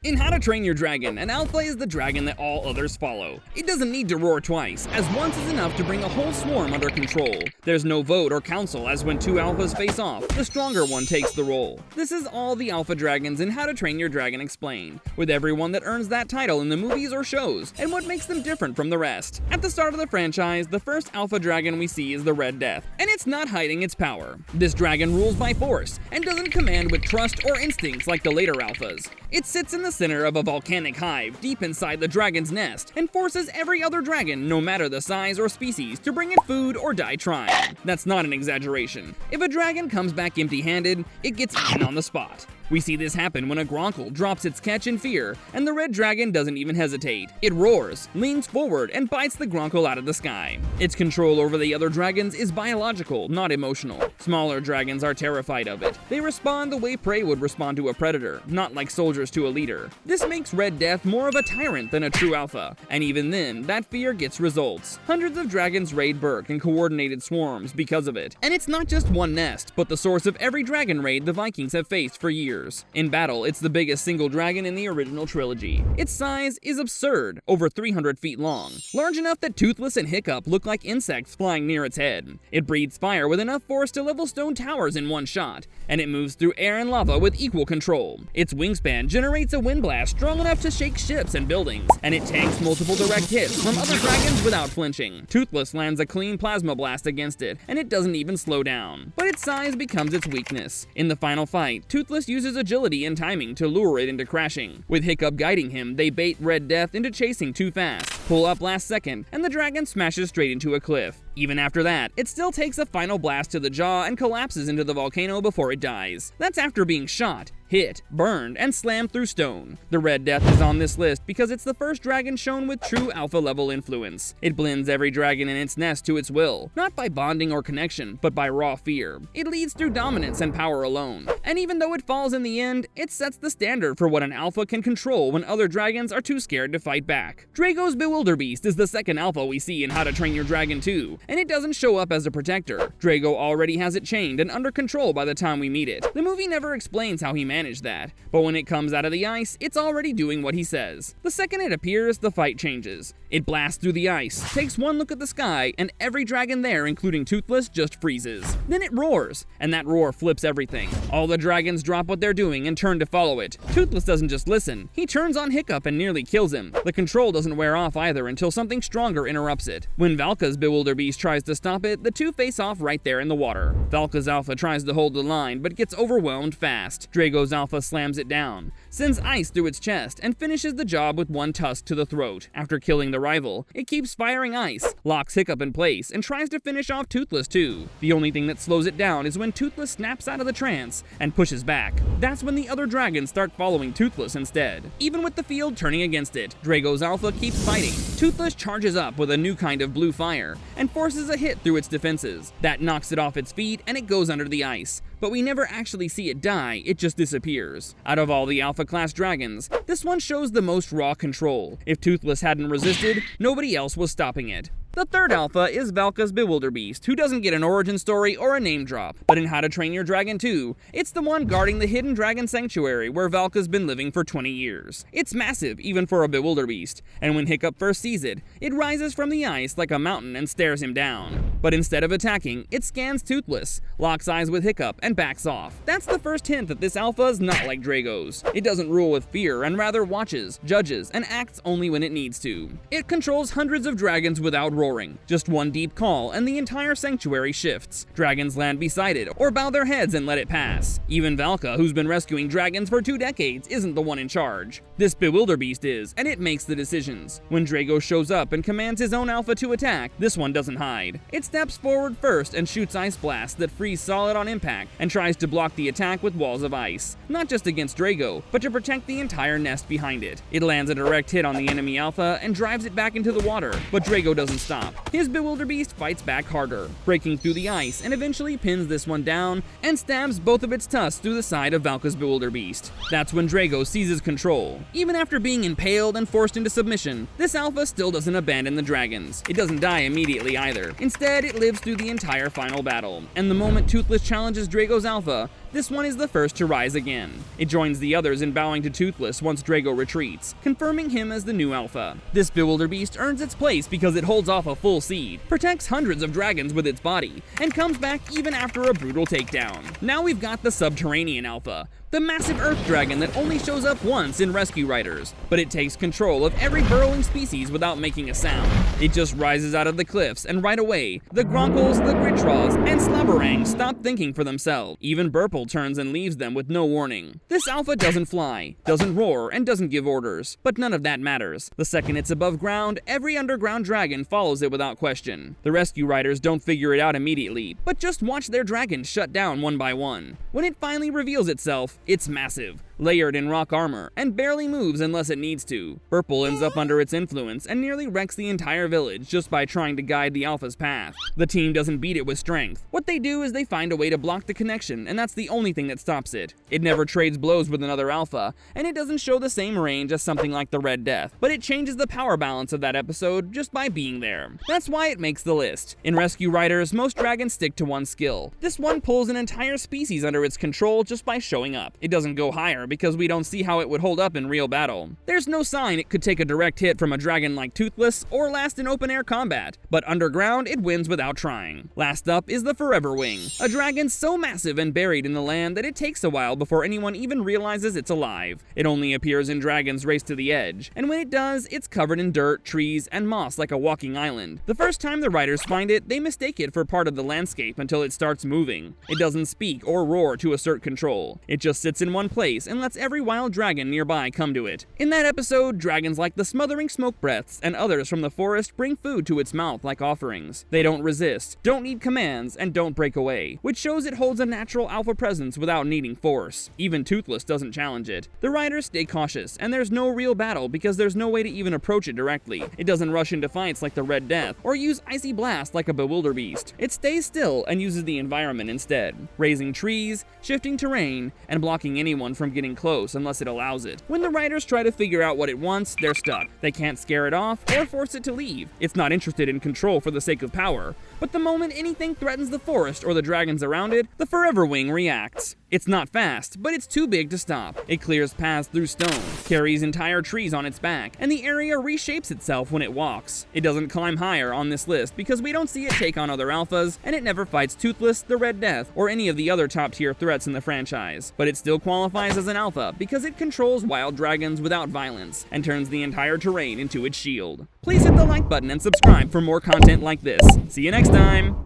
In How to Train Your Dragon, an alpha is the dragon that all others follow. It doesn't need to roar twice, as once is enough to bring a whole swarm under control. There's no vote or council, as when two alphas face off, the stronger one takes the role. This is all the alpha dragons in How to Train Your Dragon explained, with everyone that earns that title in the movies or shows, and what makes them different from the rest. At the start of the franchise, the first alpha dragon we see is the Red Death, and it's not hiding its power. This dragon rules by force, and doesn't command with trust or instincts like the later alphas. It sits in the center of a volcanic hive deep inside the dragon's nest and forces every other dragon, no matter the size or species, to bring it food or die trying. That's not an exaggeration. If a dragon comes back empty-handed, it gets eaten on the spot. We see this happen when a Gronkle drops its catch in fear, and the red dragon doesn't even hesitate. It roars, leans forward, and bites the Gronkle out of the sky. Its control over the other dragons is biological, not emotional. Smaller dragons are terrified of it. They respond the way prey would respond to a predator, not like soldiers to a leader. This makes Red Death more of a tyrant than a true alpha, and even then, that fear gets results. Hundreds of dragons raid Berk in coordinated swarms because of it. And it's not just one nest, but the source of every dragon raid the Vikings have faced for years. In battle, it's the biggest single dragon in the original trilogy. Its size is absurd, over 300 feet long, large enough that Toothless and Hiccup look like insects flying near its head. It breathes fire with enough force to level stone towers in one shot, and it moves through air and lava with equal control. Its wingspan generates a wind blast strong enough to shake ships and buildings, and it tanks multiple direct hits from other dragons without flinching. Toothless lands a clean plasma blast against it, and it doesn't even slow down. But its size becomes its weakness. In the final fight, Toothless uses agility and timing to lure it into crashing. With Hiccup guiding him, they bait Red Death into chasing too fast, pull up last second, and the dragon smashes straight into a cliff. Even after that, it still takes a final blast to the jaw and collapses into the volcano before it dies. That's after being shot, hit, burned, and slammed through stone. The Red Death is on this list because it's the first dragon shown with true alpha-level influence. It blends every dragon in its nest to its will, not by bonding or connection, but by raw fear. It leads through dominance and power alone. And even though it falls in the end, it sets the standard for what an alpha can control when other dragons are too scared to fight back. Drago's Bewilder Beast is the second alpha we see in How to Train Your Dragon 2, and it doesn't show up as a protector. Drago already has it chained and under control by the time we meet it. The movie never explains how he managed that, but when it comes out of the ice, it's already doing what he says. The second it appears, the fight changes. It blasts through the ice, takes one look at the sky, and every dragon there, including Toothless, just freezes. Then it roars, and that roar flips everything. All the dragons drop what they're doing and turn to follow it. Toothless doesn't just listen, he turns on Hiccup and nearly kills him. The control doesn't wear off either until something stronger interrupts it. When Valka's Bewilder Beast tries to stop it, the two face off right there in the water. Valka's Alpha tries to hold the line, but gets overwhelmed fast. Drago's Alpha slams it down, sends ice through its chest, and finishes the job with one tusk to the throat. After killing the rival, it keeps firing ice, locks Hiccup in place, and tries to finish off Toothless too. The only thing that slows it down is when Toothless snaps out of the trance and pushes back. That's when the other dragons start following Toothless instead. Even with the field turning against it, Drago's Alpha keeps fighting. Toothless charges up with a new kind of blue fire, and forces a hit through its defenses. That knocks it off its feet, and it goes under the ice. But we never actually see it die, it just disappears. Out of all the alpha-class dragons, this one shows the most raw control. If Toothless hadn't resisted, nobody else was stopping it. The third alpha is Valka's Bewilder Beast, who doesn't get an origin story or a name drop. But in How to Train Your Dragon 2, it's the one guarding the hidden dragon sanctuary where Valka's been living for 20 years. It's massive, even for a Bewilder Beast, and when Hiccup first sees it, it rises from the ice like a mountain and stares him down. But instead of attacking, it scans Toothless, locks eyes with Hiccup, and backs off. That's the first hint that this alpha is not like Drago's. It doesn't rule with fear and rather watches, judges, and acts only when it needs to. It controls hundreds of dragons without roaring. Just one deep call and the entire sanctuary shifts. Dragons land beside it or bow their heads and let it pass. Even Valka, who's been rescuing dragons for 2 decades, isn't the one in charge. This Bewilder Beast is, and it makes the decisions. When Drago shows up and commands his own alpha to attack, this one doesn't hide. It steps forward first and shoots ice blasts that freeze solid on impact and tries to block the attack with walls of ice. Not just against Drago, but to protect the entire nest behind it. It lands a direct hit on the enemy alpha and drives it back into the water, but Drago doesn't stop. His Bewilder Beast fights back harder, breaking through the ice and eventually pins this one down and stabs both of its tusks through the side of Valka's Bewilder Beast. That's when Drago seizes control. Even after being impaled and forced into submission, this alpha still doesn't abandon the dragons. It doesn't die immediately either. Instead, it lives through the entire final battle. And the moment Toothless challenges Drago's alpha, This one is the first to rise again. It joins the others in bowing to Toothless once Drago retreats, confirming him as the new alpha. This Bewilder Beast earns its place because it holds off a full seed, protects hundreds of dragons with its body, and comes back even after a brutal takedown. Now we've got the subterranean alpha, the massive earth dragon that only shows up once in Rescue Riders, but it takes control of every burrowing species without making a sound. It just rises out of the cliffs, and right away, the Gronkles, the Grittraws, and Slobberangs stop thinking for themselves. Even Burple turns and leaves them with no warning. This alpha doesn't fly, doesn't roar, and doesn't give orders, but none of that matters. The second it's above ground, every underground dragon follows it without question. The Rescue Riders don't figure it out immediately, but just watch their dragons shut down one by one. When it finally reveals itself, it's massive, layered in rock armor, and barely moves unless it needs to. Burple ends up under its influence and nearly wrecks the entire village just by trying to guide the alpha's path. The team doesn't beat it with strength. What they do is they find a way to block the connection, and that's the only thing that stops it. It never trades blows with another alpha, and it doesn't show the same range as something like the Red Death, but it changes the power balance of that episode just by being there. That's why it makes the list. In Rescue Riders, most dragons stick to one skill. This one pulls an entire species under its control just by showing up. It doesn't go higher because we don't see how it would hold up in real battle. There's no sign it could take a direct hit from a dragon like Toothless or last in open-air combat, but underground it wins without trying. Last up is the Forever Wing, a dragon so massive and buried in the land that it takes a while before anyone even realizes it's alive. It only appears in Dragon's Race to the Edge, and when it does, it's covered in dirt, trees, and moss like a walking island. The first time the riders find it, they mistake it for part of the landscape until it starts moving. It doesn't speak or roar to assert control. It just sits in one place and lets every wild dragon nearby come to it. In that episode, dragons like the Smothering Smoke Breaths and others from the forest bring food to its mouth like offerings. They don't resist, don't need commands, and don't break away, which shows it holds a natural alpha presence without needing force. Even Toothless doesn't challenge it. The riders stay cautious, and there's no real battle because there's no way to even approach it directly. It doesn't rush into fights like the Red Death, or use Icy Blast like a Bewilder Beast. It stays still and uses the environment instead, raising trees, shifting terrain, and blocking anyone from getting close unless it allows it. When the riders try to figure out what it wants, they're stuck. They can't scare it off or force it to leave. It's not interested in control for the sake of power, but the moment anything threatens the forest or the dragons around it, the Forever Wing reacts. It's not fast, but it's too big to stop. It clears paths through stone, carries entire trees on its back, and the area reshapes itself when it walks. It doesn't climb higher on this list because we don't see it take on other alphas, and it never fights Toothless, the Red Death, or any of the other top-tier threats in the franchise. But it still qualifies as an alpha because it controls wild dragons without violence and turns the entire terrain into its shield. Please hit the like button and subscribe for more content like this. See you next time!